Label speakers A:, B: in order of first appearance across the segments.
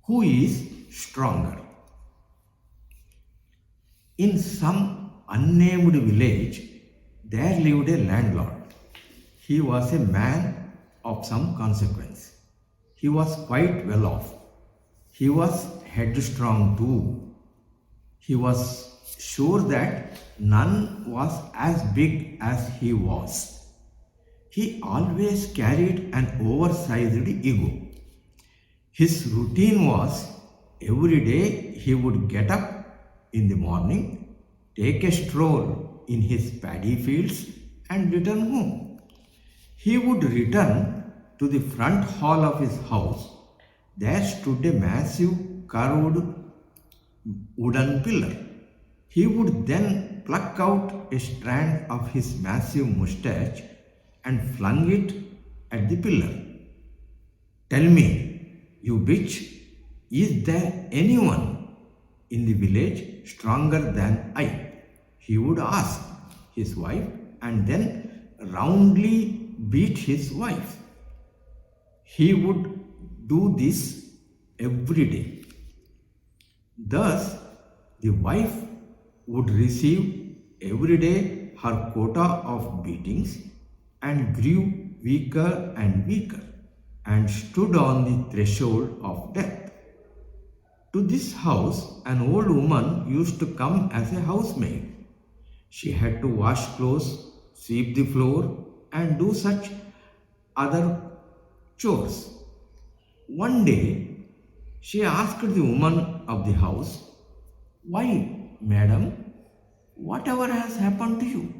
A: Who is stronger? In some unnamed village, there lived a landlord. He was a man of some consequence. He was quite well off. He was headstrong too. He was sure that none was as big as he was. He always carried an oversized ego. His routine was every day he would get up in the morning, take a stroll in his paddy fields and return home. He would return to the front hall of his house. There stood a massive carved wooden pillar. He would then pluck out a strand of his massive moustache and flung it at the pillar. Tell me, you bitch, is there anyone in the village stronger than I? He would ask his wife and then roundly beat his wife. He would do this every day. Thus, the wife would receive every day her quota of beatings and grew weaker and weaker and stood on the threshold of death. To this house, an old woman used to come as a housemaid. She had to wash clothes, sweep the floor, and do such other chores. One day, she asked the woman of the house, "Why, madam, whatever has happened to you?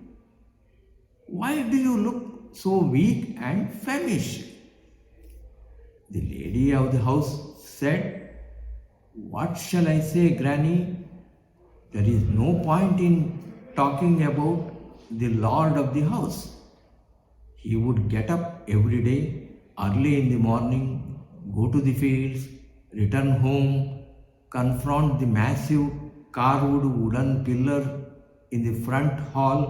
A: Why do you look so weak and famished?" The lady of the house said, "What shall I say, Granny? There is no point in talking about the lord of the house. He would get up every day, early in the morning, go to the fields, return home, confront the massive carved wooden pillar in the front hall,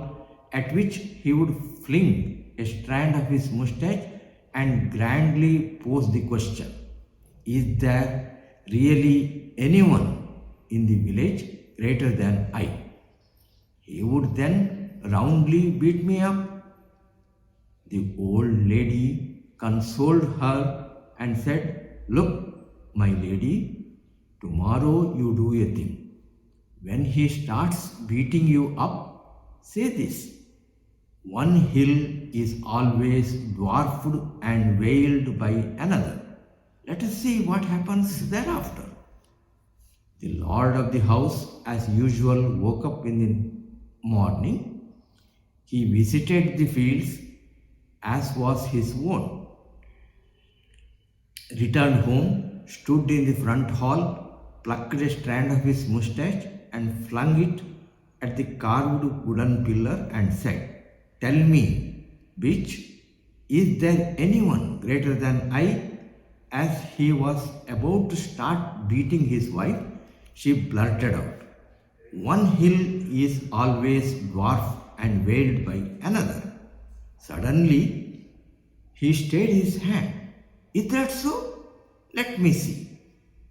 A: at which he would fling a strand of his moustache and grandly pose the question, 'Is there really anyone in the village greater than I?' He would then roundly beat me up." The old lady consoled her and said, "Look, my lady, tomorrow you do a thing. When he starts beating you up, say this: 'One hill is always dwarfed and veiled by another. Let us see what happens thereafter.'" The lord of the house, as usual, woke up in the morning. He visited the fields as was his wont, returned home, stood in the front hall, plucked a strand of his moustache and flung it at the carved wooden pillar and said, "Tell me, bitch, is there anyone greater than I?" As he was about to start beating his wife, she blurted out, "One hill is always dwarfed and veiled by another." Suddenly, he stayed his hand. "Is that so? Let me see,"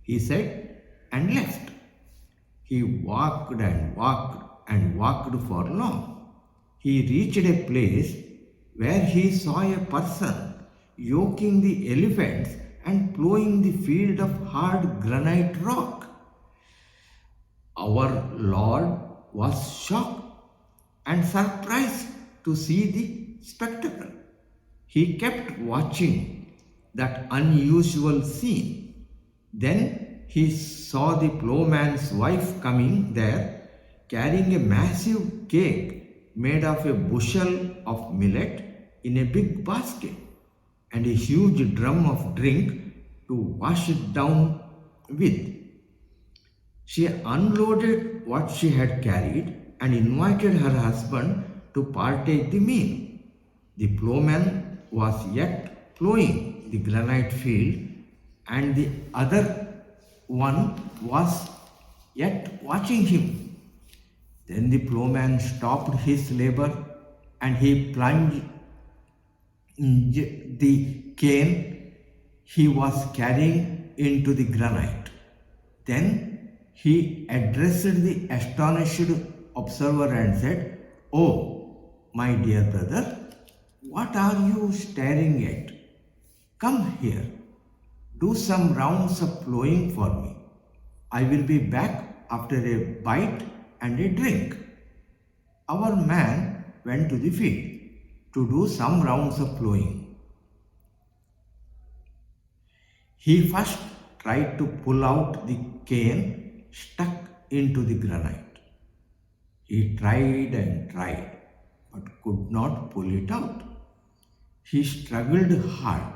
A: he said, and left. He walked and walked and walked for long. He reached a place where he saw a person yoking the elephants and plowing the field of hard granite rock. Our Lord was shocked and surprised to see the spectacle. He kept watching that unusual scene. Then he saw the plowman's wife coming there, carrying a massive cake made of a bushel of millet in a big basket and a huge drum of drink to wash it down with. She unloaded what she had carried and invited her husband to partake the meal. The plowman was yet plowing the granite field, and the other one was yet watching him. Then the plowman stopped his labor and he plunged the cane he was carrying into the granite. Then he addressed the astonished observer and said, "Oh, my dear brother, what are you staring at? Come here, do some rounds of plowing for me. I will be back after a bite and a drink." Our man went to the field to do some rounds of plowing. He first tried to pull out the cane stuck into the granite. He tried and tried, but could not pull it out. He struggled hard,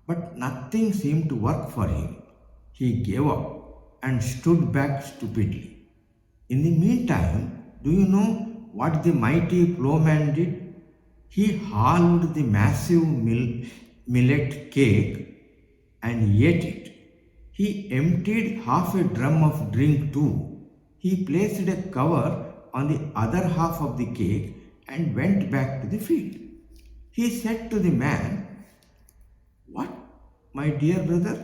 A: but nothing seemed to work for him. He gave up and stood back stupidly. In the meantime, do you know what the mighty plowman did? He hauled the massive millet cake and ate it. He emptied half a drum of drink too. He placed a cover on the other half of the cake and went back to the field. He said to the man, "What, my dear brother,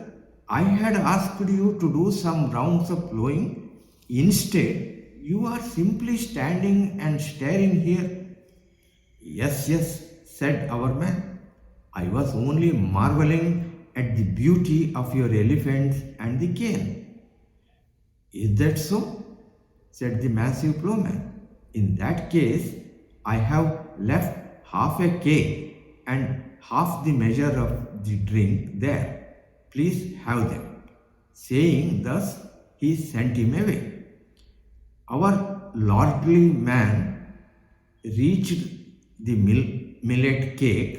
A: I had asked you to do some rounds of plowing. Instead, you are simply standing and staring here." "Yes, yes," said our man. "I was only marveling at the beauty of your elephants and the cane." "Is that so?" said the massive plowman. "In that case, I have left half a cake and half the measure of the drink there. Please have them." Saying thus, he sent him away. Our lordly man reached the millet cake.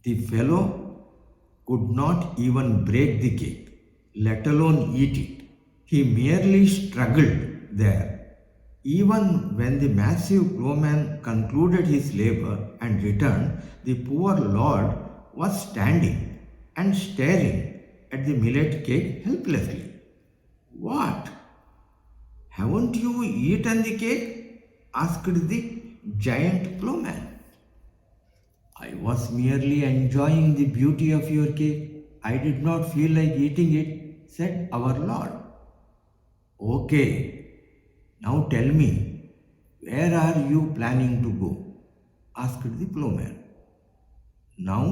A: The fellow could not even break the cake, let alone eat it. He merely struggled there. Even when the massive plowman concluded his labor and returned, the poor lord was standing and staring at the millet cake helplessly. "What? Haven't you eaten the cake?" asked the giant plowman. "I was merely enjoying the beauty of your cake. I did not feel like eating it," said our Lord. "Okay, now tell me, where are you planning to go?" asked the plowman. Now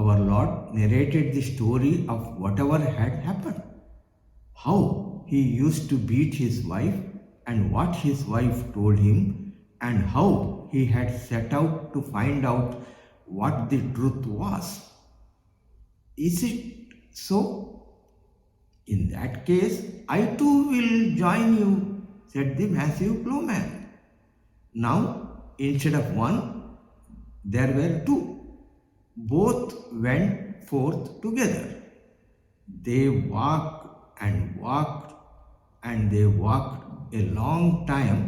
A: our Lord narrated the story of whatever had happened. How he used to beat his wife and what his wife told him, and how he had set out to find out what the truth was. "Is it so? In that case, I too will join you," said the massive plowman. Now, instead of one, there were two. Both went forth together. They walked and walked and they walked a long time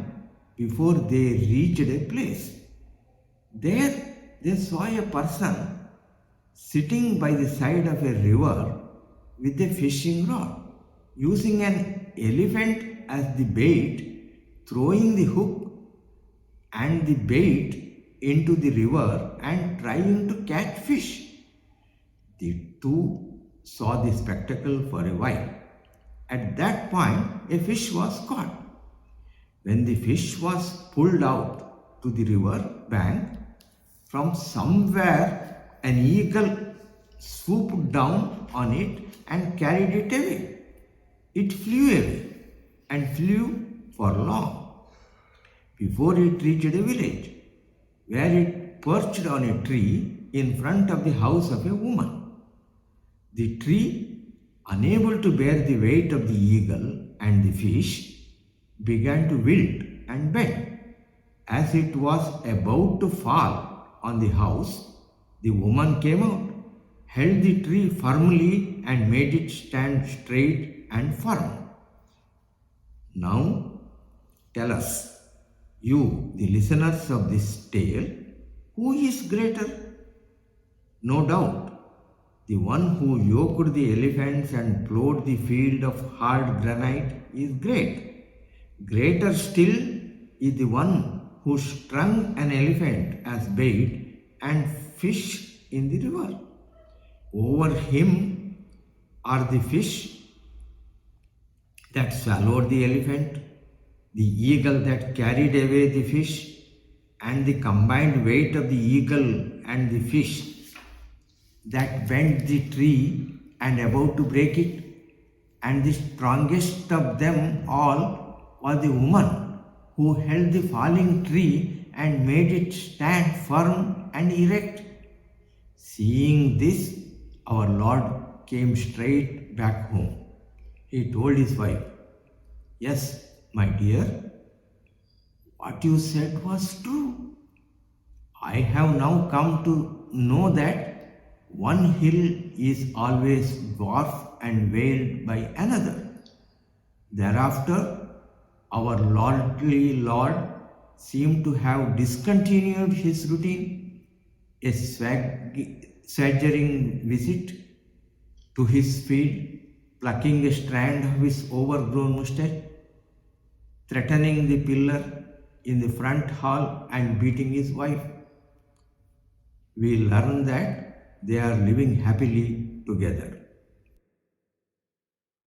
A: before they reached a place. There they saw a person sitting by the side of a river with a fishing rod, using an elephant as the bait, throwing the hook and the bait into the river and trying to catch fish. The two saw the spectacle for a while. At that point, a fish was caught. When the fish was pulled out to the river bank, from somewhere an eagle swooped down on it and carried it away. It flew away and flew for long before it reached a village, where it perched on a tree in front of the house of a woman. The tree, unable to bear the weight of the eagle and the fish, began to wilt and bend. As it was about to fall on the house, the woman came out, held the tree firmly and made it stand straight and firm. Now, tell us, you, the listeners of this tale, who is greater? No doubt, the one who yoked the elephants and plowed the field of hard granite is great. Greater still is the one who strung an elephant as bait and fished in the river. Over him are the fish that swallowed the elephant, the eagle that carried away the fish, and the combined weight of the eagle and the fish that bent the tree and about to break it, and the strongest of them all was the woman who held the falling tree and made it stand firm and erect. Seeing this, our Lord came straight back home. He told his wife, "Yes, my dear, what you said was true. I have now come to know that one hill is always dwarfed and veiled by another." Thereafter, our lordly Lord seemed to have discontinued his routine, a swaggering visit to his field, plucking a strand of his overgrown mustache, threatening the pillar in the front hall, and beating his wife. We learn that they are living happily together.